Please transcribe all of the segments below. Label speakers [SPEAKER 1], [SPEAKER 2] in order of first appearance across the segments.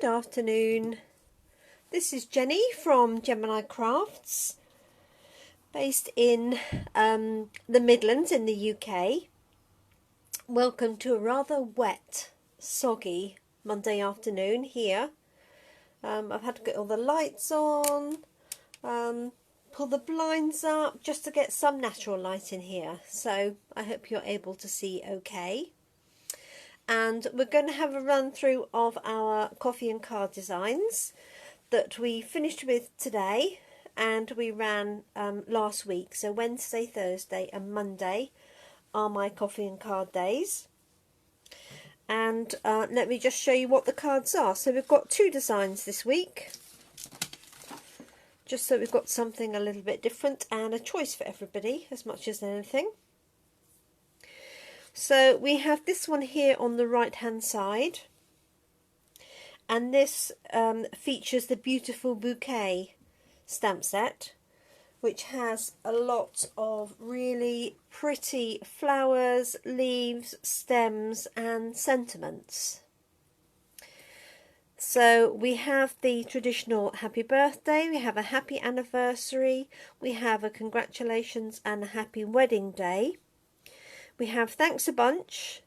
[SPEAKER 1] Good afternoon. This is Jenny from Jemini Crafts, based in the Midlands in the UK. Welcome to a rather wet, soggy Monday afternoon here. I've had to get all the lights on, pull the blinds up just to get some natural light in here. So I hope you're able to see okay. And we're going to have a run through of our coffee and card designs that we finished with today and we ran last week. So Wednesday, Thursday and Monday are my coffee and card days. And let me just show you what the cards are. So we've got two designs this week, just so we've got something a little bit different and a choice for everybody as much as anything. So we have this one here on the right hand side, and this features the beautiful Bouquet stamp set, which has a lot of really pretty flowers, leaves, stems and sentiments. So we have the traditional happy birthday, we have a happy anniversary, we have a congratulations and a happy wedding day. We have thanks a bunch,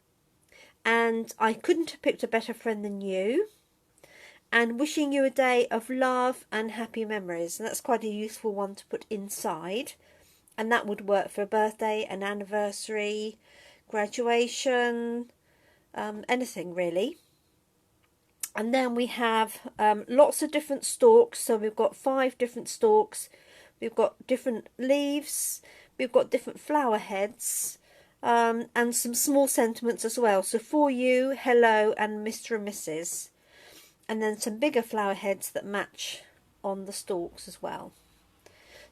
[SPEAKER 1] and I couldn't have picked a better friend than you, and wishing you a day of love and happy memories. And that's quite a useful one to put inside, and that would work for a birthday, an anniversary, graduation, anything really. And then we have lots of different stalks. So we've got 5 different stalks, we've got different leaves, we've got different flower heads, and some small sentiments as well. So for you, hello and Mr. and Mrs. And then some bigger flower heads that match on the stalks as well.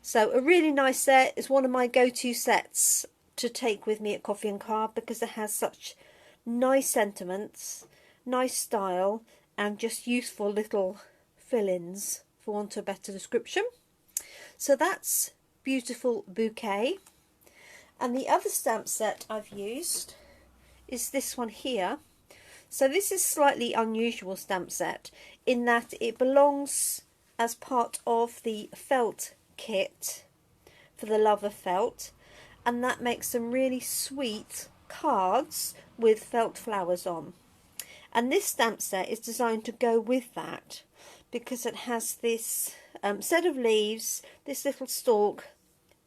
[SPEAKER 1] So a really nice set. It's one of my go-to sets to take with me at Coffee and Card because it has such nice sentiments, nice style and just useful little fill-ins, for want of a better description. So that's beautiful Bouquet. And the other stamp set I've used is this one here. So this is slightly unusual stamp set in that it belongs as part of the felt kit for the love of felt, and that makes some really sweet cards with felt flowers on. And this stamp set is designed to go with that because it has this set of leaves, this little stalk,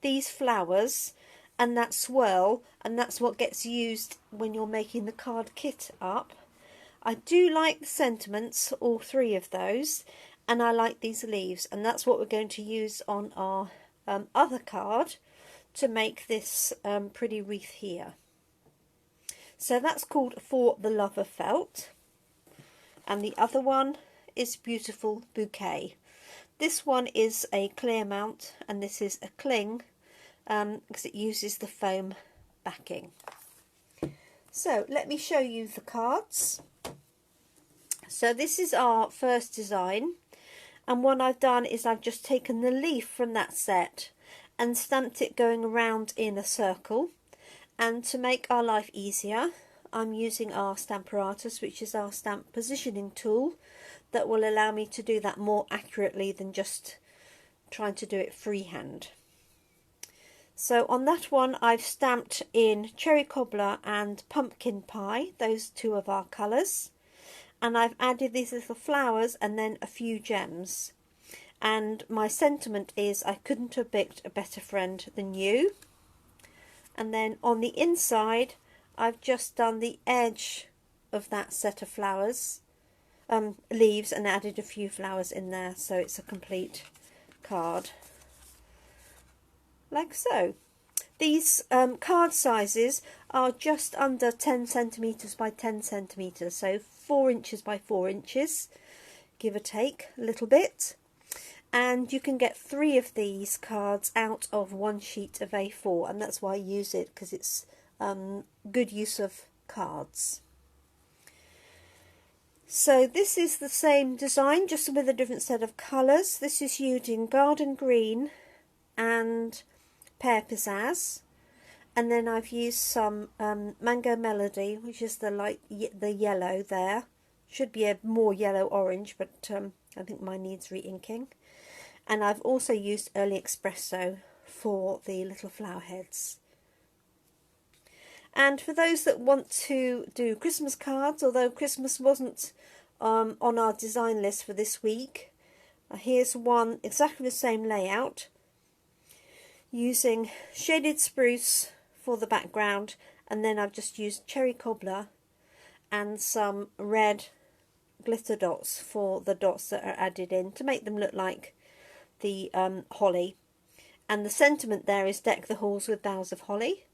[SPEAKER 1] these flowers and that swirl, and that's what gets used when you're making the card kit up. I do like the sentiments, all 3 of those, and I like these leaves, and that's what we're going to use on our other card to make this pretty wreath here. So that's called For the Love of Felt, and the other one is Beautiful Bouquet. This one is a clear mount and this is a cling, because it uses the foam backing. So let me show you the cards. So this is our first design, and what I've done is I've just taken the leaf from that set and stamped it going around in a circle. And to make our life easier, I'm using our Stamparatus, which is our stamp positioning tool that will allow me to do that more accurately than just trying to do it freehand. So on that one I've stamped in cherry cobbler and pumpkin pie, those 2 of our colours, and I've added these little flowers and then a few gems. And my sentiment is I couldn't have picked a better friend than you. And then on the inside I've just done the edge of that set of flowers, leaves, and added a few flowers in there, so it's a complete card. Like so. These card sizes are just under 10 centimetres by 10 centimetres, so 4 inches by 4 inches, give or take a little bit. And you can get 3 of these cards out of 1 sheet of A4, and that's why I use it, because it's good use of cards. So this is the same design, just with a different set of colours. This is using garden green and pear pizzazz, and then I've used some Mango Melody, which is the yellow there, Should be a more yellow-orange, but I think mine needs re-inking. And I've also used Early Espresso for the little flower heads. And for those that want to do Christmas cards, although Christmas wasn't on our design list for this week, here's one exactly the same layout, using shaded spruce for the background, and then I've just used cherry cobbler and some red glitter dots for the dots that are added in to make them look like the holly. And the sentiment there is deck the halls with boughs of holly.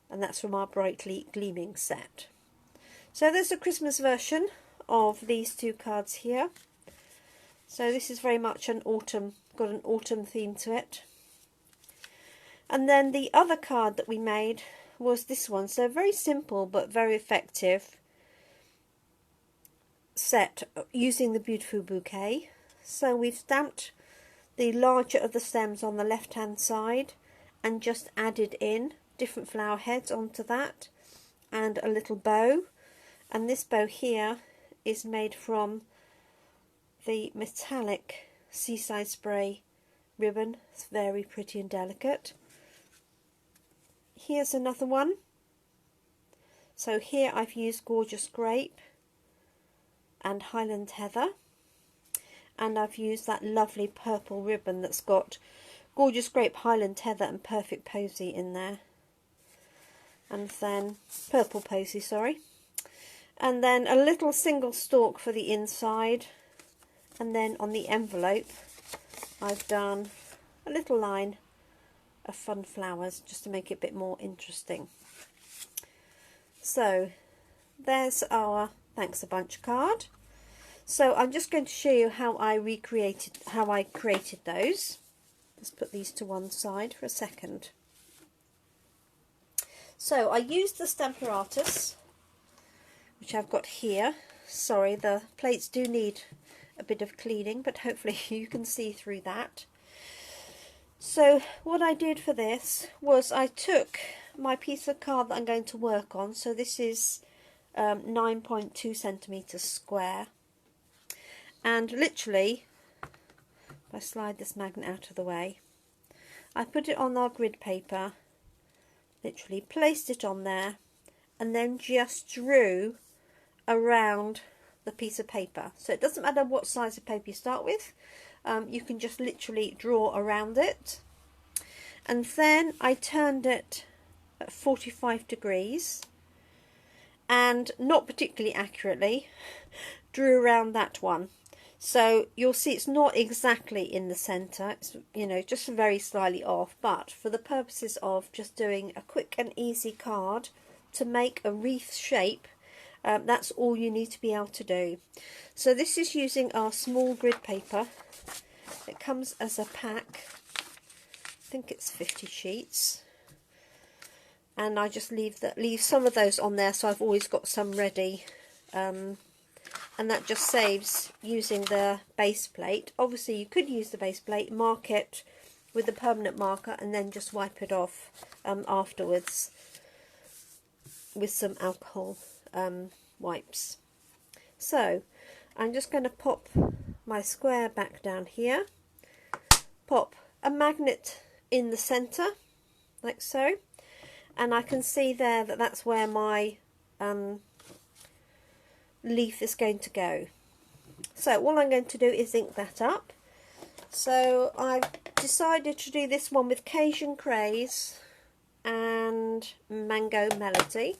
[SPEAKER 1] And that's from our Brightly Gleaming set. So there's a Christmas version of these two cards here. So this is very much an autumn, got an autumn theme to it. And then the other card that we made was this one. So very simple but very effective set using the Beautiful Bouquet. So we've stamped the larger of the stems on the left hand side and just added in different flower heads onto that and a little bow. And this bow here is made from the metallic Seaside Spray ribbon. It's very pretty and delicate. Here's another one. So here I've used Gorgeous Grape and Highland Heather, and I've used that lovely purple ribbon that's got Gorgeous Grape, Highland Heather and Perfect Posy in there. And then Purple Posy, sorry. And then a little single stalk for the inside. And then on the envelope I've done a little line of fun flowers just to make it a bit more interesting. So there's our Thanks a Bunch card. So I'm just going to show you how I created those. Let's put these to one side for a second. So I used the Stamparatus, which I've got here. Sorry, the plates do need a bit of cleaning, but hopefully you can see through that. So what I did for this was I took my piece of card that I'm going to work on. So this is 9.2 centimeters square. And literally, if I slide this magnet out of the way, I put it on our grid paper, literally placed it on there, and then just drew around the piece of paper. So it doesn't matter what size of paper you start with, you can just literally draw around it. And then I turned it at 45 degrees and not particularly accurately drew around that one. So you'll see it's not exactly in the centre, it's, you know, just very slightly off, but for the purposes of just doing a quick and easy card to make a wreath shape, that's all you need to be able to do. So this is using our small grid paper. It comes as a pack, I think it's 50 sheets, and I just leave some of those on there, so I've always got some ready. And that just saves using the base plate. Obviously you could use the base plate, mark it with a permanent marker and then just wipe it off afterwards with some alcohol wipes. So I'm just going to pop my square back down here, pop a magnet in the centre like so, and I can see there that that's where my leaf is going to go. So all I'm going to do is ink that up. So I've decided to do this one with Cajun Craze and Mango Melody.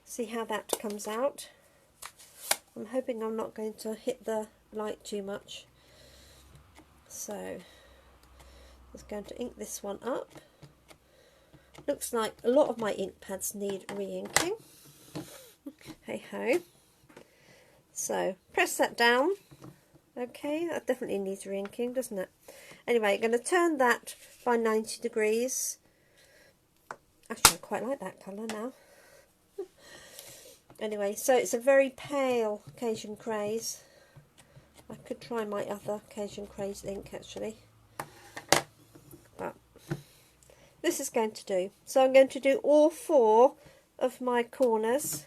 [SPEAKER 1] See how that comes out. I'm hoping I'm not going to hit the light too much. So I'm just going to ink this one up. Looks like a lot of my ink pads need re-inking. Hey ho. So press that down. Okay, that definitely needs re-inking, doesn't it? Anyway, I'm going to turn that by 90 degrees. Actually, I quite like that colour now. Anyway, so it's a very pale Cajun Craze. I could try my other Cajun Craze ink actually. But this is going to do. So I'm going to do all 4 of my corners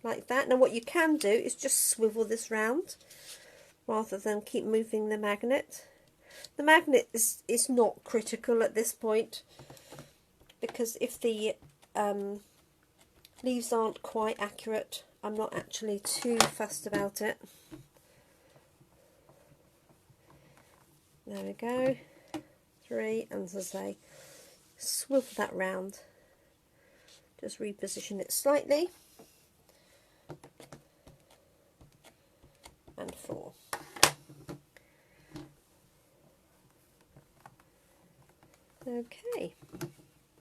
[SPEAKER 1] like that. Now what you can do is just swivel this round rather than keep moving the magnet. The magnet is not critical at this point, because if the leaves aren't quite accurate, I'm not actually too fussed about it. There we go. 3, and as I say, swivel that round. Just reposition it slightly. And 4. Okay,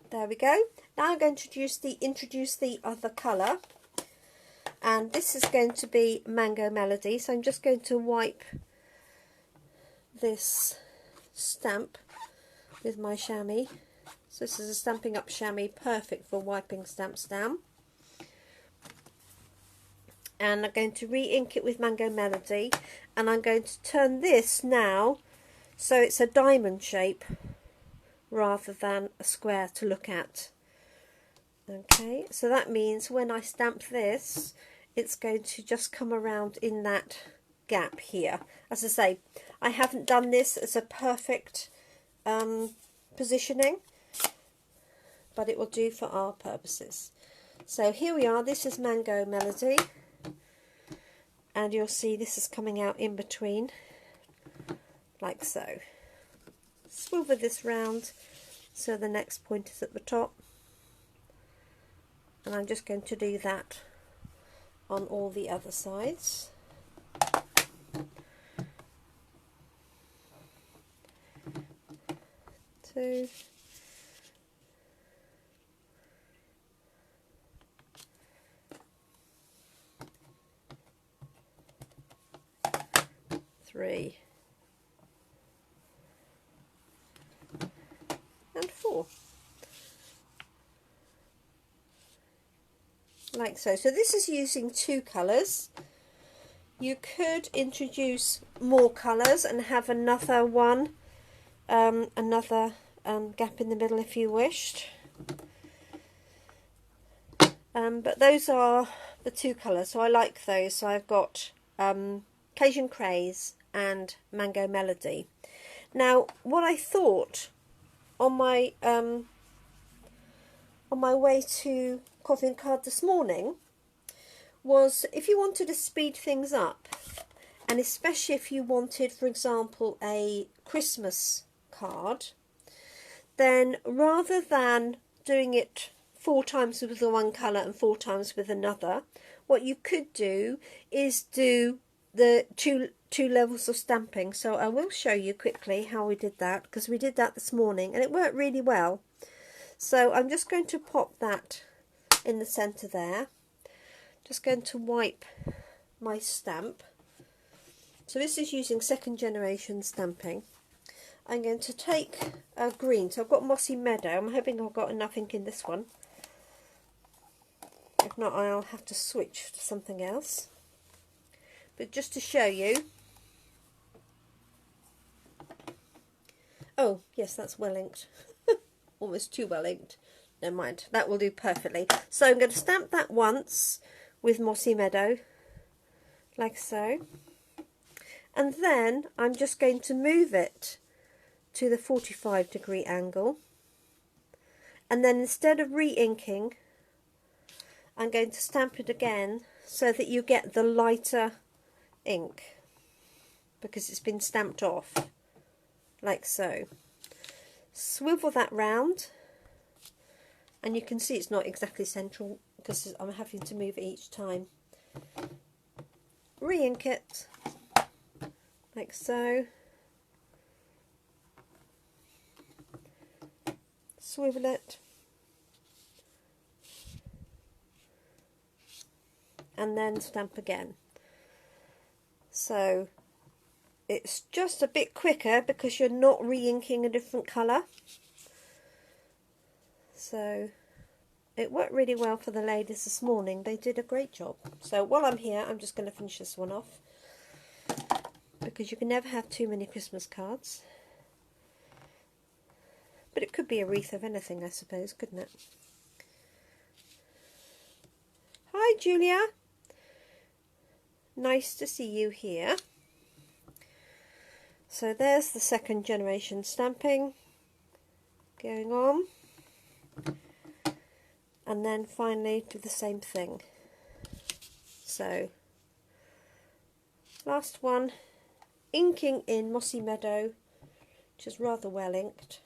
[SPEAKER 1] there we go. Now I'm going to introduce the other colour, and this is going to be Mango Melody. So I'm just going to wipe this stamp with my chamois. So this is a Stampin' Up chamois, perfect for wiping stamps down. And I'm going to re-ink it with Mango Melody, and I'm going to turn this now so it's a diamond shape rather than a square to look at. Okay, so that means when I stamp this, it's going to just come around in that gap here. As I say, I haven't done this as a perfect positioning, but it will do for our purposes. So here we are, this is Mango Melody, and you'll see this is coming out in between, like so. Swivel this round so the next point is at the top, and I'm just going to do that on all the other sides. 2, 3, and 4, like so. So this is using 2 colours. You could introduce more colours and have another one, another gap in the middle if you wished. But those are the 2 colours, so I like those. So I've got Cajun Craze and Mango Melody. Now, what I thought on my way to Coffee and Card this morning was, if you wanted to speed things up, and especially if you wanted, for example, a Christmas card, then rather than doing it 4 times with the one colour and 4 times with another, what you could do is do the two levels of stamping. So I will show you quickly how we did that, because we did that this morning and it worked really well. So I'm just going to pop that in the centre there. Just going to wipe my stamp. So this is using 2nd generation stamping. I'm going to take a green. So I've got Mossy Meadow. I'm hoping I've got enough ink in this one. If not, I'll have to switch to something else. But just to show you. Oh, yes, that's well inked. Almost too well inked. Never mind, that will do perfectly. So I'm going to stamp that once with Mossy Meadow, like so. And then I'm just going to move it to the 45-degree angle. And then instead of re-inking, I'm going to stamp it again so that you get the lighter ink, because it's been stamped off, like so. Swivel that round, and you can see it's not exactly central because I'm having to move it each time. Re-ink it, like so. Swivel it, and then stamp again. So it's just a bit quicker because you're not re-inking a different colour. So it worked really well for the ladies this morning. They did a great job. So while I'm here, I'm just going to finish this one off, because you can never have too many Christmas cards. But it could be a wreath of anything, I suppose, couldn't it? Hi, Julia. Nice to see you here. So there's the second generation stamping going on. And then finally do the same thing. So last one, inking in Mossy Meadow, which is rather well inked,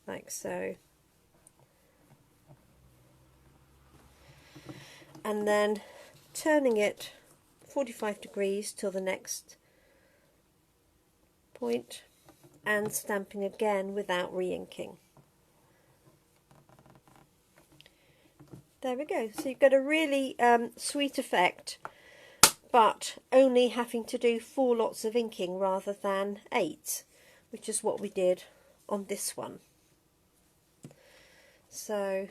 [SPEAKER 1] like so. And then turning it 45 degrees till the next point and stamping again without re-inking. There we go. So you've got a really sweet effect, but only having to do 4 lots of inking rather than 8, which is what we did on this one. So,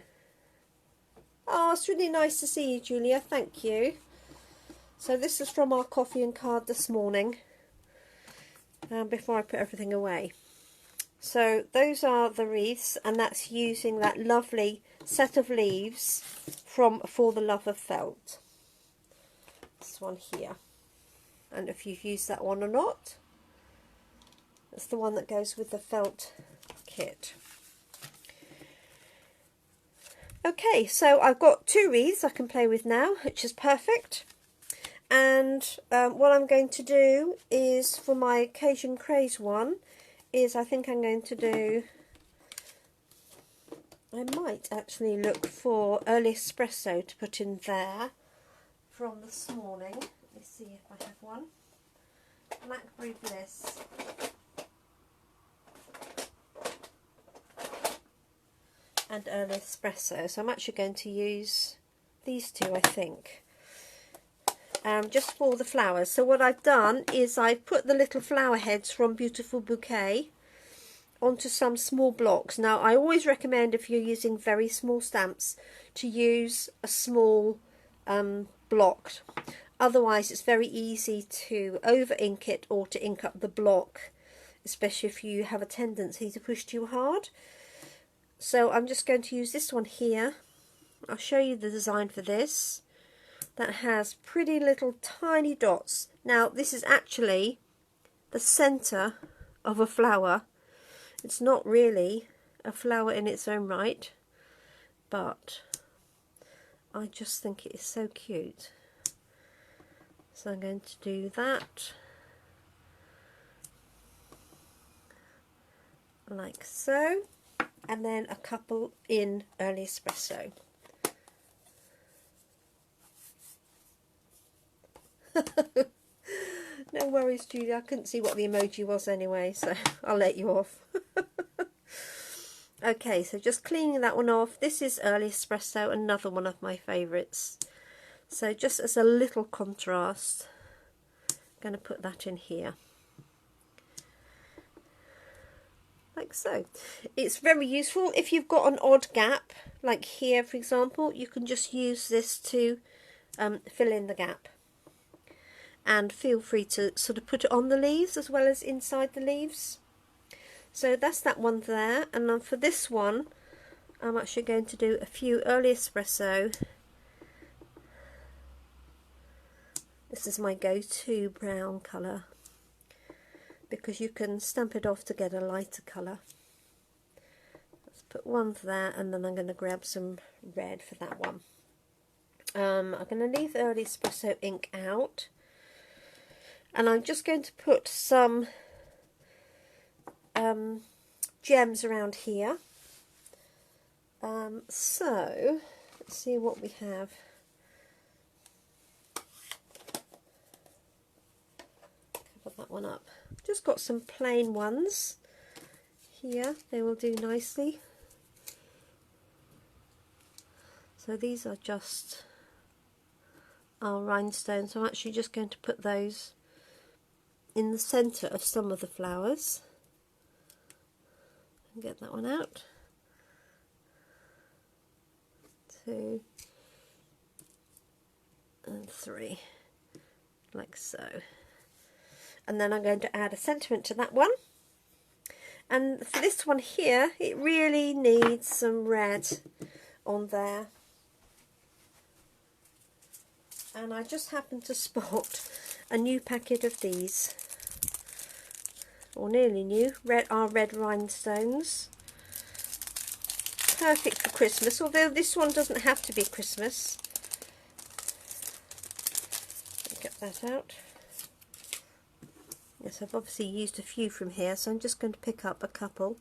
[SPEAKER 1] oh, it's really nice to see you, Julia. Thank you. So this is from our coffee and card this morning, before I put everything away. So those are the wreaths, and that's using that lovely set of leaves from For the Love of Felt. This one here. And if you've used that one or not, it's the one that goes with the felt kit. Okay, so I've got 2 wreaths I can play with now, which is perfect. And what I'm going to do is, for my Cajun Craze one, is I think I'm going to do, I might actually look for Early Espresso to put in there from this morning. Let me see if I have one. Blackberry Bliss. And Early Espresso. So I'm actually going to use these 2, I think. Just for the flowers. So what I've done is I've put the little flower heads from Beautiful Bouquet onto some small blocks. Now I always recommend, if you're using very small stamps, to use a small block. Otherwise it's very easy to over ink it or to ink up the block, especially if you have a tendency to push too hard. So I'm just going to use this one here. I'll show you the design for this. That has pretty little tiny dots. Now this is actually the centre of a flower. It's not really a flower in its own right, but I just think it is so cute. So I'm going to do that like so, and then a couple in Early Espresso. No worries, Julia. I couldn't see what the emoji was anyway, so I'll let you off. Okay, so just cleaning that one off. This is Early Espresso, another one of my favourites. So just as a little contrast, I'm going to put that in here. Like so. It's very useful if you've got an odd gap, like here for example. You can just use this to fill in the gap. And feel free to sort of put it on the leaves as well as inside the leaves. So that's that one there. And then for this one, I'm actually going to do a few Early Espresso. This is my go-to brown colour, because you can stamp it off to get a lighter colour. Let's put one there, and then I'm going to grab some red for that one. I'm going to leave the Early Espresso ink out. And I'm just going to put some gems around here. So, let's see what we have. Cover that one up. Just got some plain ones here. They will do nicely. So these are just our rhinestones. I'm actually just going to put those in the centre of some of the flowers. Get that one out. 2 and 3, like so. And then I'm going to add a sentiment to that one. And for this one here, it really needs some red on there. and I just happened to spot a new packet of these, or nearly new, red rhinestones. Perfect for Christmas, although this one doesn't have to be Christmas. Get that out. Yes, I've obviously used a few from here, so I'm just going to pick up a couple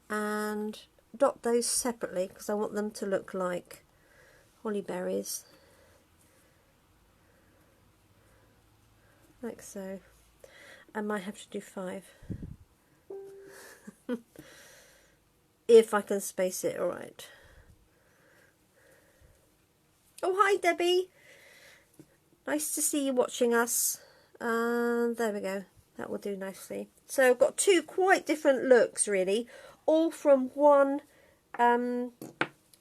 [SPEAKER 1] and dot those separately because I want them to look like holly berries, like so. I might have to do 5 if I can space it alright. Oh, hi Debbie, nice to see you watching us. There we go, that will do nicely. So I've got 2 quite different looks really, all from one,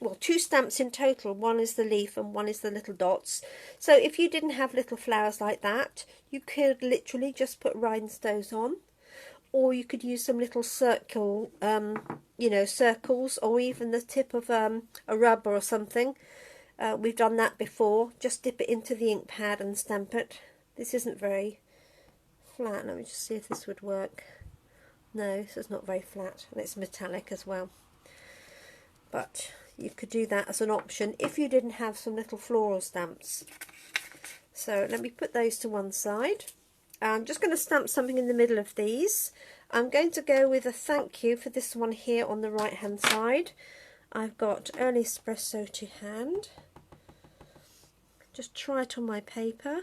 [SPEAKER 1] well, 2 stamps in total. One is the leaf and one is the little dots. So if you didn't have little flowers like that, you could literally just put rhinestones on, or you could use some little circle, you know, circles, or even the tip of a rubber or something. We've done that before. Just dip it into the ink pad and stamp it. This isn't very flat. Let me just see if this would work. No, this is not very flat, and it's metallic as well. But you could do that as an option if you didn't have some little floral stamps. So let me put those to one side. I'm just going to stamp something in the middle of these. I'm going to go with a thank you for this one here on the right hand side. I've got Early Espresso to hand. Just try it on my paper.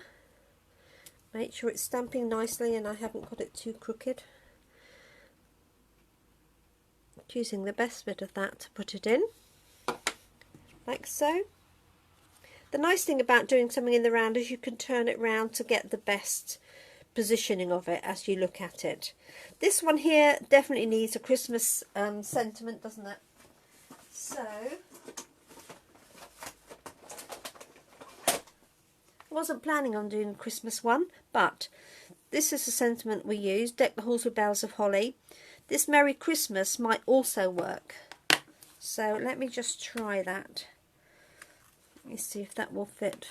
[SPEAKER 1] Make sure it's stamping nicely and I haven't got it too crooked. Choosing the best bit of that to put it in, like so. The nice thing about doing something in the round is you can turn it round to get the best positioning of it as you look at it. This one here definitely needs a Christmas sentiment, doesn't it? So I wasn't planning on doing a Christmas one, but this is the sentiment we use. Deck the halls with boughs of holly. This Merry Christmas might also work. So let me just try that. Let me see if that will fit.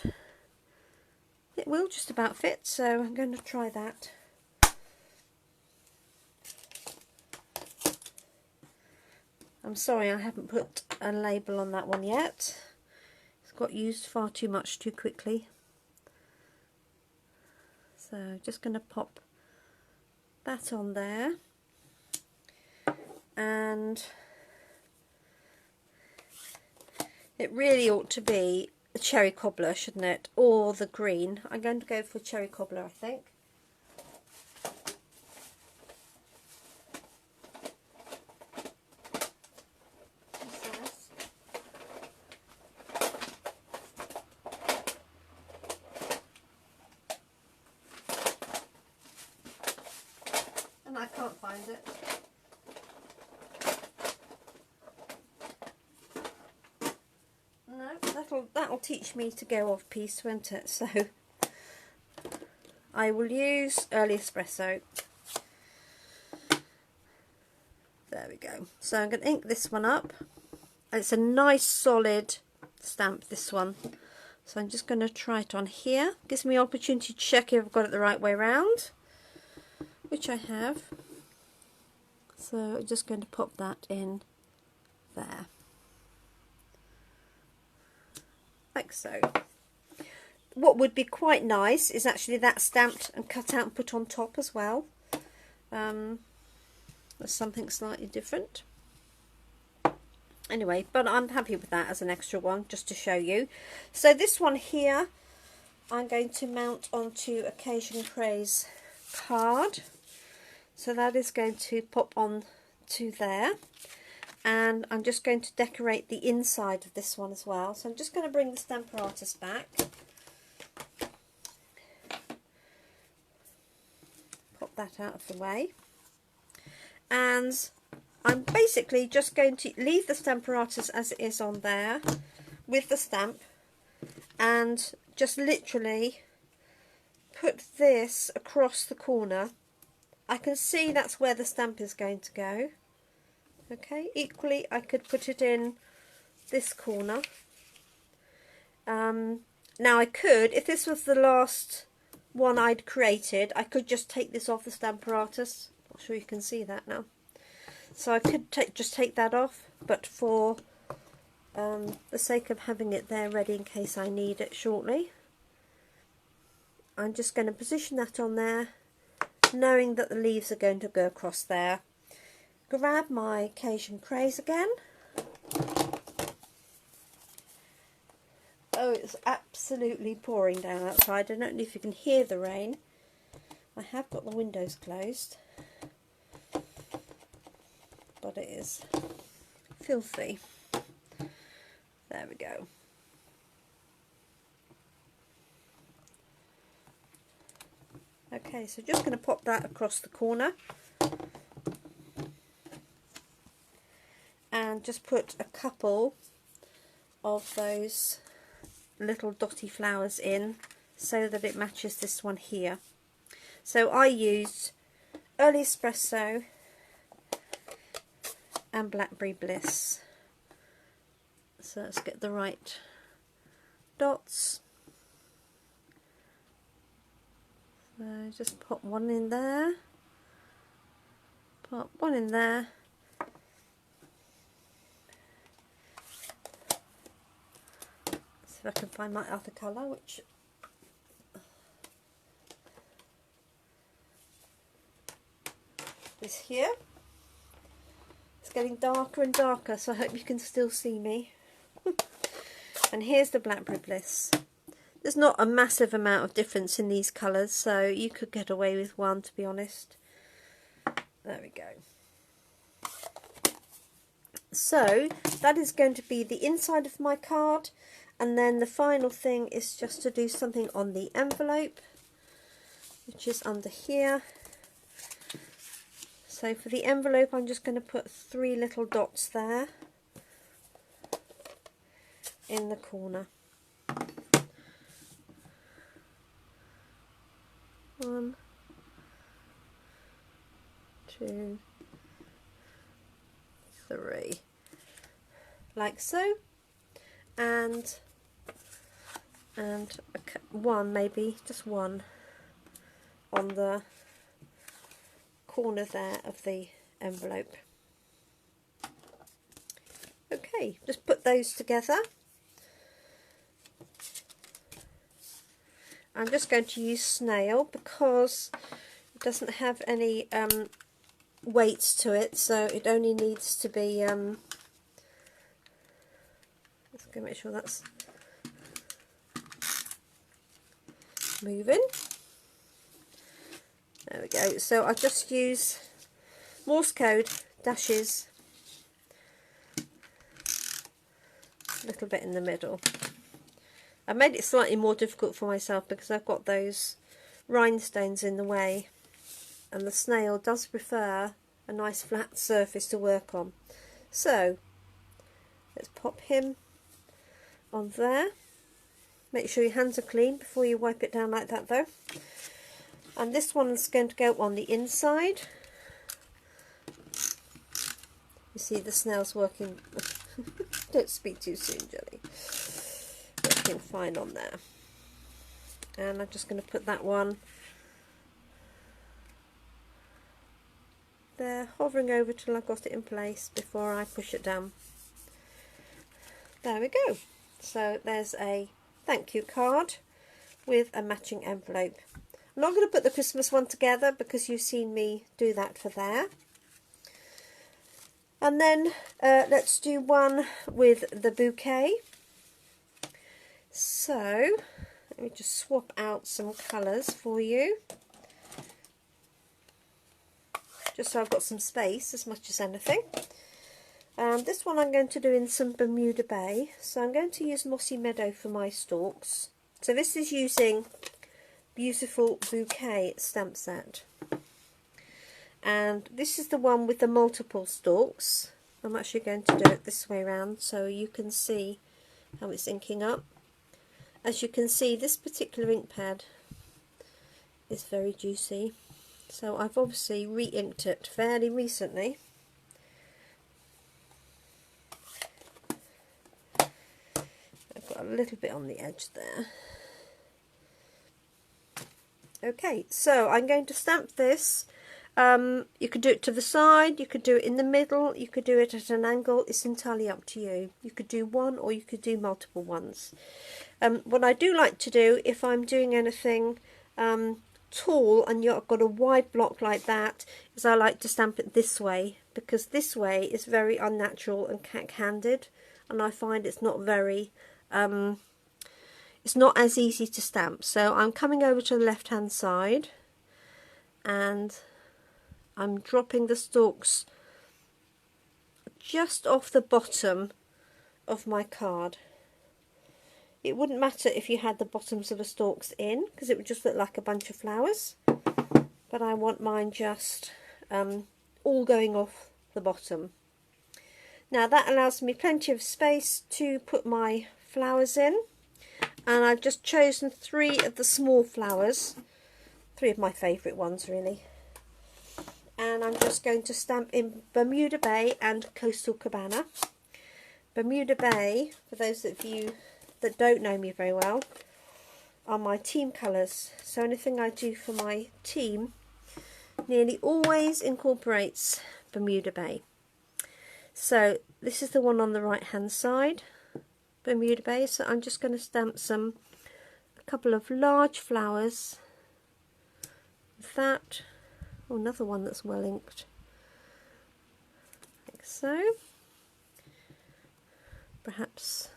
[SPEAKER 1] It will just about fit, so I'm going to try that. I'm sorry I haven't put a label on that one yet. It's got used far too much too quickly. So just going to pop that on there. And it really ought to be a cherry cobbler, shouldn't it? Or the green. I'm going to go for cherry cobbler, I think. And I can't find it. That'll teach me to go off piece, won't it? So I will use Early Espresso. There we go. So I'm going to ink this one up. It's a nice solid stamp, this one. So I'm just going to try it on here. Gives me an opportunity to check if I've got it the right way around, which I have. So I'm just going to pop that in there. Like so. What would be quite nice is actually that stamped and cut out and put on top as well. That's something slightly different. Anyway, but I'm happy with that as an extra one, just to show you. So this one here, I'm going to mount onto Occasion Craze card. So that is going to pop on to there. And I'm just going to decorate the inside of this one as well. So I'm just going to bring the Stamparatus back. Pop that out of the way. And I'm basically just going to leave the Stamparatus as it is on there with the stamp. And just literally put this across the corner. I can see that's where the stamp is going to go. Okay, equally I could put it in this corner, and Now I could, if this was the last one I'd created, I could just take this off the Stamparatus. Not sure you can see that now. So I could just take that off, but for the sake of having it there ready in case I need it shortly, I'm just going to position that on there, knowing that the leaves are going to go across there. Grab my Cajun Craze again. Oh, it's absolutely pouring down outside. I don't know if you can hear the rain. I have got the windows closed, but it is filthy. There we go. Okay, so just going to pop that across the corner and just put a couple of those little dotty flowers in so that it matches this one here. So I used Early Espresso and Blackberry Bliss. So let's get the right dots. So just pop one in there, pop one in there, see if I can find my other colour, which is here. It's getting darker and darker, so I hope you can still see me. And here's the Blackberry Bliss. There's not a massive amount of difference in these colours, so you could get away with one, to be honest. There we go. So that is going to be the inside of my card, and then the final thing is just to do something on the envelope, which is under here. So for the envelope, I'm just going to put 3 little dots there in the corner. 1, 2, 3, like so, and one, maybe just one on the corner there of the envelope. Okay, just put those together. I'm just going to use snail because it doesn't have any weights to it, so it only needs to be let's go make sure that's moving. There we go. So I just use Morse code dashes a little bit in the middle. I made it slightly more difficult for myself because I've got those rhinestones in the way, and the snail does prefer a nice flat surface to work on. So let's pop him on there. Make sure your hands are clean before you wipe it down like that though. And this one's going to go on the inside. You see the snail's working. Don't speak too soon, Jelly. Working fine on there. And I'm just going to put that one there, hovering over till I've got it in place before I push it down. There we go. So there's a thank you card with a matching envelope. I'm not going to put the Christmas one together because you've seen me do that for there. And then let's do one with the bouquet. So let me just swap out some colours for you, just so I've got some space as much as anything. This one I'm going to do in some Bermuda Bay, so I'm going to use Mossy Meadow for my stalks. So this is using Beautiful Bouquet stamp set, and this is the one with the multiple stalks. I'm actually going to do it this way around so you can see how it's inking up. As you can see, this particular ink pad is very juicy, so I've obviously re-inked it fairly recently. I've got a got a little bit on the edge there. Okay, so I'm going to stamp this. You could do it to the side, you could do it in the middle, you could do it at an angle. It's entirely up to you. You could do one or you could do multiple ones. What I do like to do if I'm doing anything tall and you've got a wide block like that is I like to stamp it this way, because this way is very unnatural and cack-handed, and I find it's not very it's not as easy to stamp. So I'm coming over to the left hand side and I'm dropping the stalks just off the bottom of my card. It wouldn't matter if you had the bottoms of the stalks in, because it would just look like a bunch of flowers, but I want mine just all going off the bottom. Now that allows me plenty of space to put my flowers in, and I've just chosen 3 of the small flowers, 3 of my favourite ones really, and I'm just going to stamp in Bermuda Bay and Coastal Cabana. Bermuda Bay, for those of you that don't know me very well, are my team colours. So anything I do for my team nearly always incorporates Bermuda Bay. So this is the one on the right hand side, Bermuda Bay. So I'm just going to stamp a couple of large flowers with that. Oh, another one that's well inked, like so. Perhaps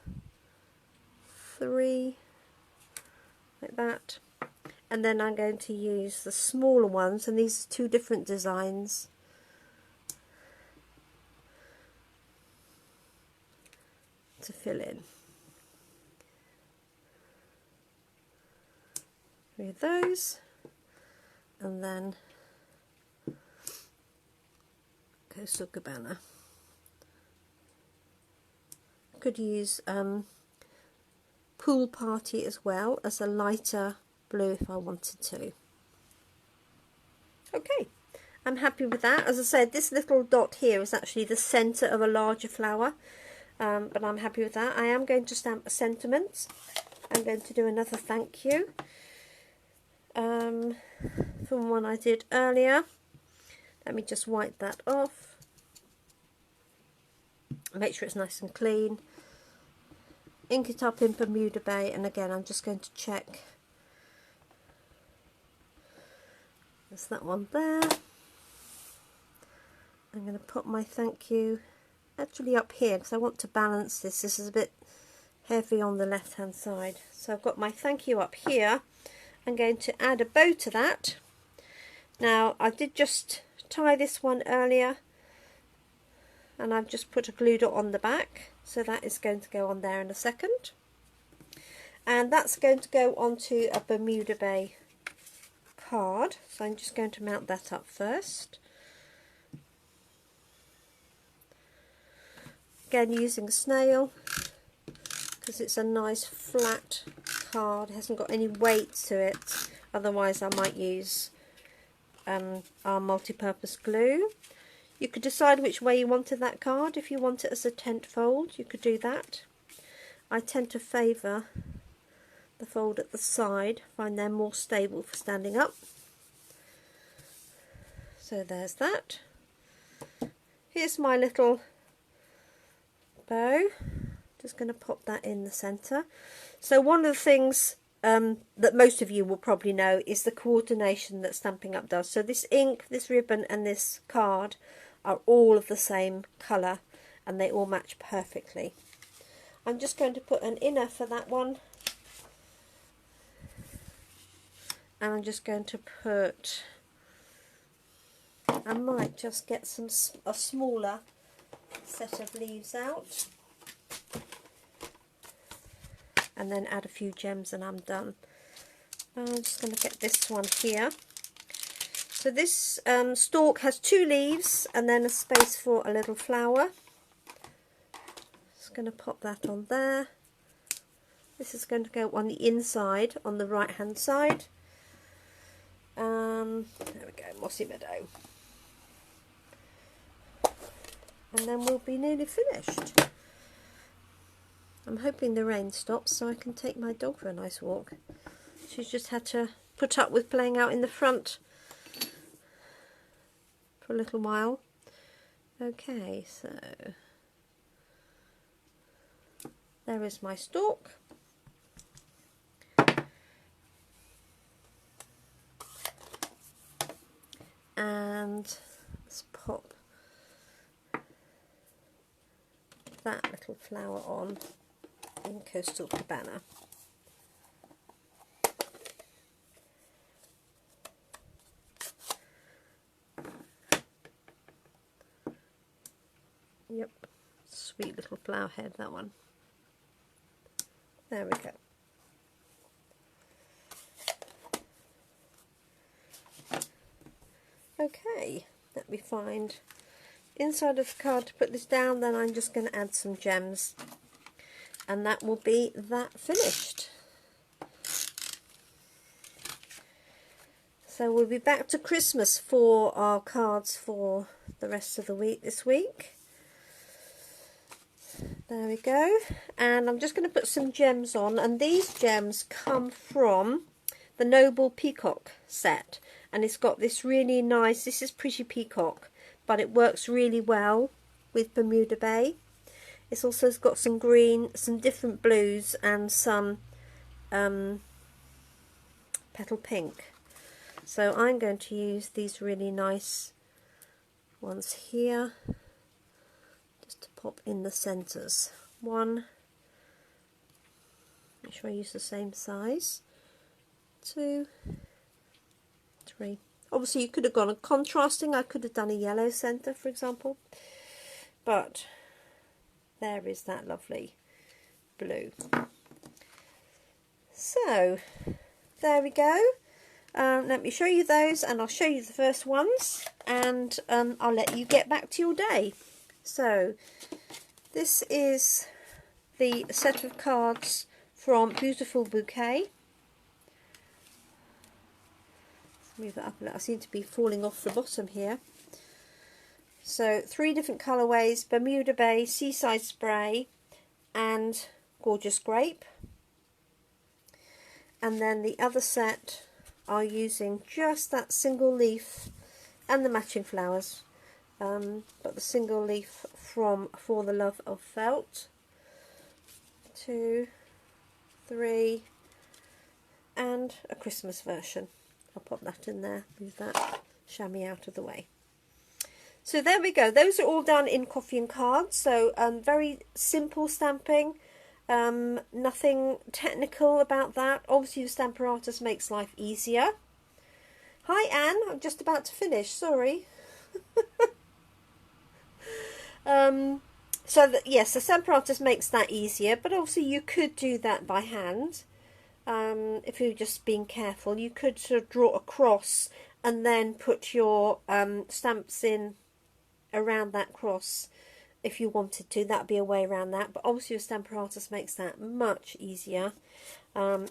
[SPEAKER 1] 3 like that, and then I'm going to use the smaller ones, and these are 2 different designs. To fill in 3 of those, and then Coastal Cabana. Could use Pool Party as well as a lighter blue if I wanted to. Okay, I'm happy with that. As I said, this little dot here is actually the centre of a larger flower, but I'm happy with that. I am going to stamp a sentiment. I'm going to do another thank you from one I did earlier. Let me just wipe that off. Make sure it's nice and clean. Ink it up in Bermuda Bay, and again I'm just going to check. There's that one there. I'm going to put my thank you actually up here because I want to balance this. This is a bit heavy on the left hand side. So I've got my thank you up here. I'm going to add a bow to that. Now I did just tie this one earlier, and I've just put a glue dot on the back, so that is going to go on there in a second, and that's going to go onto a Bermuda Bay card. So I'm just going to mount that up first, again using a snail because it's a nice flat card, it hasn't got any weight to it. Otherwise I might use our multi-purpose glue. You could decide which way you wanted that card. If you want it as a tent fold, you could do that. I tend to favour the fold at the side, find they're more stable for standing up. So there's that. Here's my little bow. Just going to pop that in the centre. So one of the things that most of you will probably know is the coordination that Stampin' Up does. So this ink, this ribbon and this card are all of the same colour and they all match perfectly. I'm just going to put an inner for that one, and I'm just going to put, I might just get a smaller set of leaves out and then add a few gems and I'm done. I'm just going to get this one here. So this stalk has 2 leaves and then a space for a little flower. Just going to pop that on there. This is going to go on the inside, on the right hand side. There we go, Mossy Meadow. And then we'll be nearly finished. I'm hoping the rain stops so I can take my dog for a nice walk. She's just had to put up with playing out in the front for a little while. Okay, so there is my stalk. And let's pop that little flower on in Coastal Cabana. Yep, sweet little flower head, that one. There we go. Okay, let me find inside of the card to put this down, then I'm just going to add some gems and that will be that finished. So we'll be back to Christmas for our cards for the rest of the week this week. There we go, and I'm just going to put some gems on, and these gems come from the Noble Peacock set, and it's got this really nice, this is Pretty Peacock, but it works really well with Bermuda Bay. It's also got some green, some different blues, and some petal pink. So I'm going to use these really nice ones here, just to pop in the centres. One, make sure I use the same size. 2, 3. Obviously you could have gone a contrasting, I could have done a yellow centre for example, but there is that lovely blue. So there we go. Let me show you those, and I'll show you the first ones, and I'll let you get back to your day. So this is the set of cards from Beautiful Bouquet. Let's move that up a little. I seem to be falling off the bottom here. So 3 different colourways: Bermuda Bay, Seaside Spray and Gorgeous Grape. And then the other set are using just that single leaf and the matching flowers, but the single leaf from For the Love of Felt. 2, 3, and a Christmas version. I'll pop that in there, move that chamois out of the way. So there we go, those are all done in Coffee and Cards. So very simple stamping, nothing technical about that. Obviously the Stamper Artist makes life easier. Hi Anne, I'm just about to finish, sorry. So that, yes, the Stamper Artist makes that easier, but also you could do that by hand. If you're just being careful, you could sort of draw a cross and then put your stamps in around that cross if you wanted to. That'd be a way around that, but obviously your Stamper Artist makes that much easier.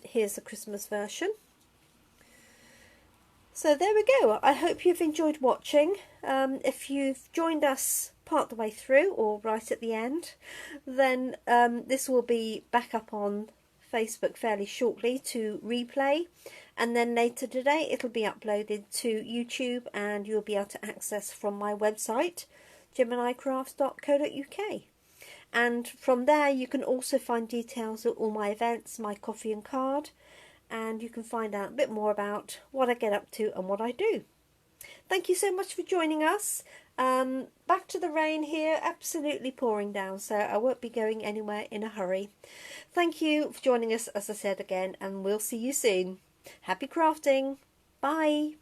[SPEAKER 1] Here's the Christmas version. So there we go. I hope you've enjoyed watching. If you've joined us part the way through or right at the end, then this will be back up on Facebook fairly shortly to replay, and then later today it'll be uploaded to YouTube and you'll be able to access from my website jeminicrafts.co.uk, and from there you can also find details of all my events, my coffee and card, and you can find out a bit more about what I get up to and what I do. Thank you so much for joining us. Back to the rain here, absolutely pouring down, so I won't be going anywhere in a hurry. Thank you for joining us, as I said again, and we'll see you soon. Happy crafting. Bye.